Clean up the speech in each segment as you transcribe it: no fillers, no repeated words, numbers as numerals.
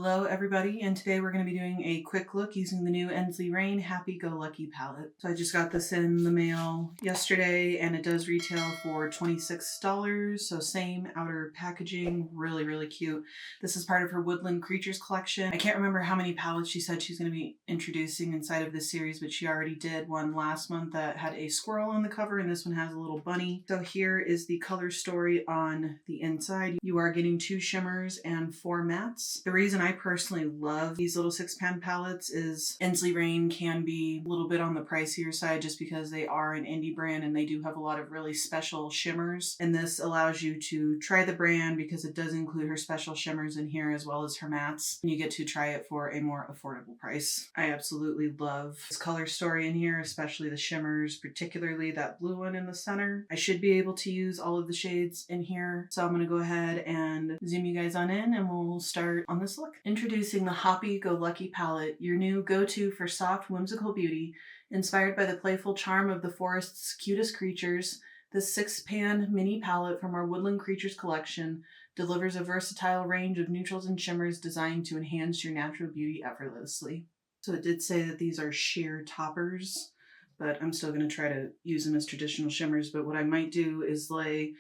Hello everybody, and today we're going to be doing a quick look using the new Ensleyreign Happy Go Lucky palette. So I just got this in the mail yesterday and it does retail for $26, so same outer packaging, really cute. This is part of her Woodland Creatures collection. I can't remember how many palettes she said she's going to be introducing inside of this series, but she already did one last month that had a squirrel on the cover and this one has a little bunny. So here is the color story on the inside. You are getting 2 shimmers and 4 mattes. The reason I personally love these little 6-pan palettes is Ensleyreign can be a little bit on the pricier side just because they are an indie brand and they do have a lot of really special shimmers. And this allows you to try the brand because it does include her special shimmers in here as well as her mattes. And you get to try it for a more affordable price. I absolutely love this color story in here, especially the shimmers, particularly that blue one in the center. I should be able to use all of the shades in here. So I'm going to go ahead and zoom you guys on in and we'll start on this look. Introducing the Hoppy Go Lucky palette, your new go-to for soft, whimsical beauty. Inspired by the playful charm of the forest's cutest creatures, this 6-pan mini palette from our Woodland Creatures collection delivers a versatile range of neutrals and shimmers designed to enhance your natural beauty effortlessly. So it did say that these are sheer toppers, but I'm still going to try to use them as traditional shimmers. But what I might do is lay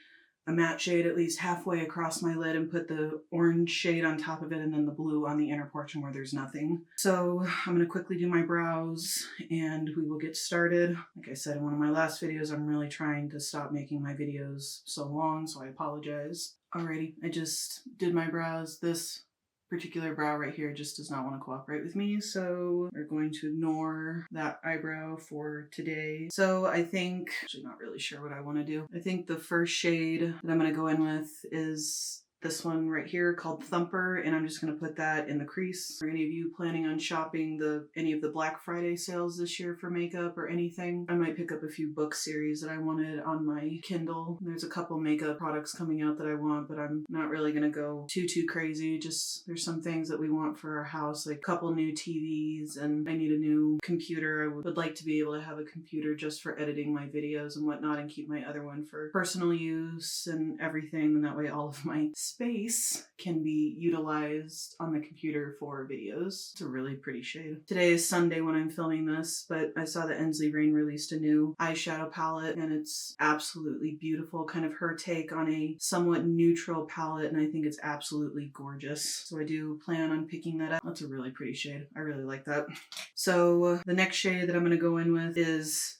a matte shade at least halfway across my lid and put the orange shade on top of it and then the blue on the inner portion where there's nothing. So I'm going to quickly do my brows and we will get started. Like I said in one of my last videos, I'm really trying to stop making my videos so long, so I apologize. Alrighty, I just did my brows. This particular brow right here just does not want to cooperate with me, so we're going to ignore that eyebrow for today. So I think, actually not really sure what I want to do. I think the first shade that I'm going to go in with is this one right here called Thumper, and I'm just going to put that in the crease. For any of you planning on shopping any of the Black Friday sales this year for makeup or anything, I might pick up a few book series that I wanted on my Kindle. There's a couple makeup products coming out that I want, but I'm not really going to go too crazy. Just there's some things that we want for our house, like a couple new TVs, and I need a new computer. I would like to be able to have a computer just for editing my videos and whatnot and keep my other one for personal use and everything, and that way all of my space can be utilized on the computer for videos. It's a really pretty shade. Today is Sunday when I'm filming this, but I saw that Ensleyreign released a new eyeshadow palette and it's absolutely beautiful, kind of her take on a somewhat neutral palette, and I think it's absolutely gorgeous. So I do plan on picking that up. That's a really pretty shade. I really like that. So the next shade that I'm going to go in with is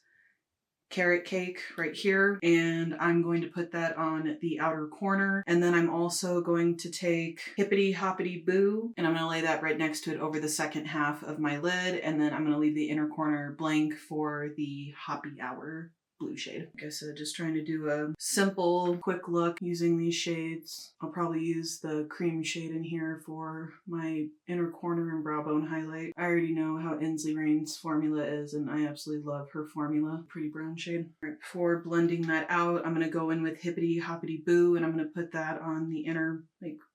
Carrot Cake right here, and I'm going to put that on the outer corner, and then I'm also going to take Hippity Hoppity Boo and I'm going to lay that right next to it over the second half of my lid, and then I'm going to leave the inner corner blank for the Hoppy Hour blue shade. Like I said, just trying to do a simple, quick look using these shades. I'll probably use the cream shade in here for my inner corner and brow bone highlight. I already know how Ensleyreign's formula is, and I absolutely love her formula. Pretty brown shade. All right, before blending that out, I'm going to go in with Hippity Hoppity Boo, and I'm going to put that on the inner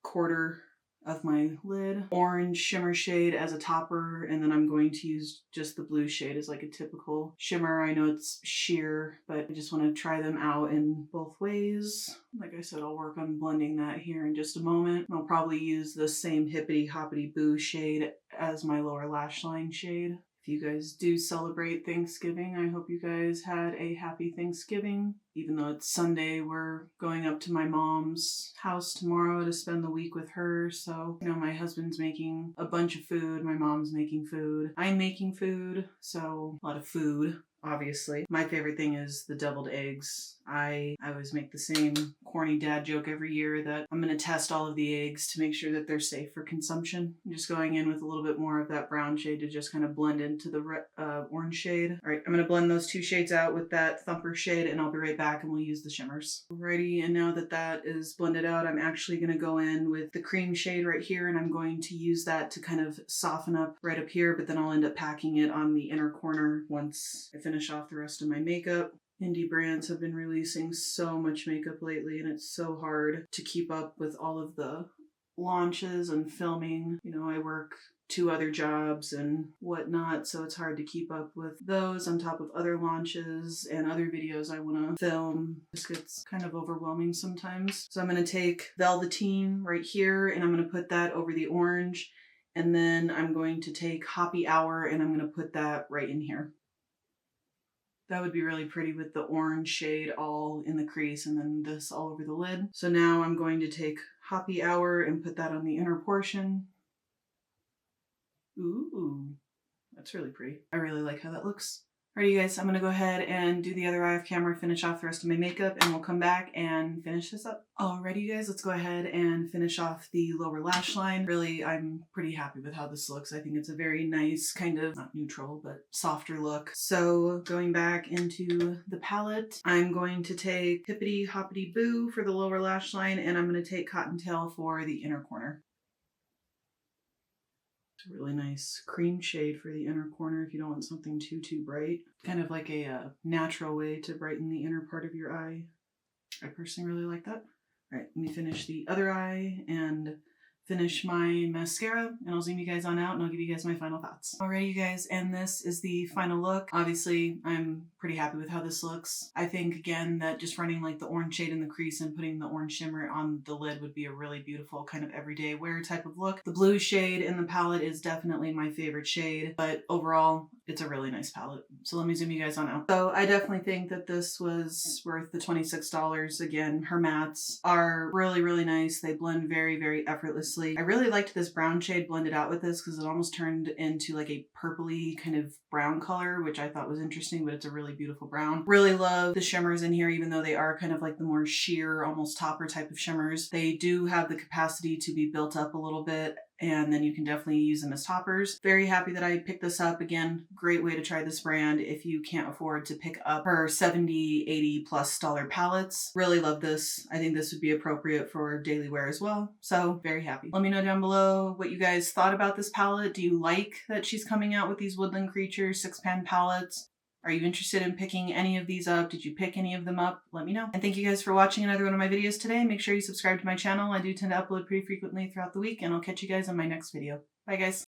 quarter of my lid. Orange shimmer shade as a topper, and then I'm going to use just the blue shade as like a typical shimmer. I know it's sheer, but I just want to try them out in both ways. Like I said, I'll work on blending that here in just a moment. I'll probably use the same Hippity Hoppity Boo shade as my lower lash line shade. If you guys do celebrate Thanksgiving, I hope you guys had a happy Thanksgiving. Even though it's Sunday, we're going up to my mom's house tomorrow to spend the week with her. So, you know, my husband's making a bunch of food. My mom's making food. I'm making food. So, a lot of food, obviously. My favorite thing is the deviled eggs. I always make the same corny dad joke every year that I'm going to test all of the eggs to make sure that they're safe for consumption. I'm just going in with a little bit more of that brown shade to just kind of blend into the orange shade. All right, I'm going to blend those 2 shades out with that Thumper shade, and I'll be right back and we'll use the shimmers. Alrighty, and now that that is blended out, I'm actually going to go in with the cream shade right here, and I'm going to use that to kind of soften up right up here, but then I'll end up packing it on the inner corner once I finish off the rest of my makeup. Indie brands have been releasing so much makeup lately, and it's so hard to keep up with all of the launches and filming. You know, I work 2 other jobs and whatnot, so it's hard to keep up with those on top of other launches and other videos I want to film. It just gets kind of overwhelming sometimes. So I'm going to take Velveteen right here, and I'm going to put that over the orange And then I'm going to take Hoppy Hour and I'm going to put that right in here. That would be really pretty with the orange shade all in the crease and then this all over the lid. So now I'm going to take Hoppy Hour and put that on the inner portion. Ooh, that's really pretty. I really like how that looks. Alrighty guys, I'm going to go ahead and do the other eye off camera, finish off the rest of my makeup, and we'll come back and finish this up. Alrighty guys, let's go ahead and finish off the lower lash line. Really, I'm pretty happy with how this looks. I think it's a very nice kind of, not neutral, but softer look. So going back into the palette, I'm going to take Hippity Hoppity Boo for the lower lash line, and I'm going to take Cottontail for the inner corner. A really nice cream shade for the inner corner if you don't want something too bright. Kind of like a natural way to brighten the inner part of your eye. I personally really like that. All right, let me finish the other eye and finish my mascara, and I'll zoom you guys on out and I'll give you guys my final thoughts. Alrighty you guys, and this is the final look. Obviously, I'm pretty happy with how this looks. I think again that just running like the orange shade in the crease and putting the orange shimmer on the lid would be a really beautiful kind of everyday wear type of look. The blue shade in the palette is definitely my favorite shade, but overall it's a really nice palette. So let me zoom you guys on out. So I definitely think that this was worth the $26. Again, her mattes are really nice. They blend very effortlessly. I really liked this brown shade blended out with this because it almost turned into like a purpley kind of brown color, which I thought was interesting, but it's a really beautiful brown. Really love the shimmers in here, even though they are kind of like the more sheer, almost topper type of shimmers. They do have the capacity to be built up a little bit, and then you can definitely use them as toppers. Very happy that I picked this up. Again, great way to try this brand if you can't afford to pick up her $70, $80+ palettes. Really love this. I think this would be appropriate for daily wear as well. So very happy. Let me know down below what you guys thought about this palette. Do you like that she's coming out with these Woodland Creatures 6-pan palettes? Are you interested in picking any of these up? Did you pick any of them up? Let me know. And thank you guys for watching another one of my videos today. Make sure you subscribe to my channel. I do tend to upload pretty frequently throughout the week, and I'll catch you guys on my next video. Bye guys.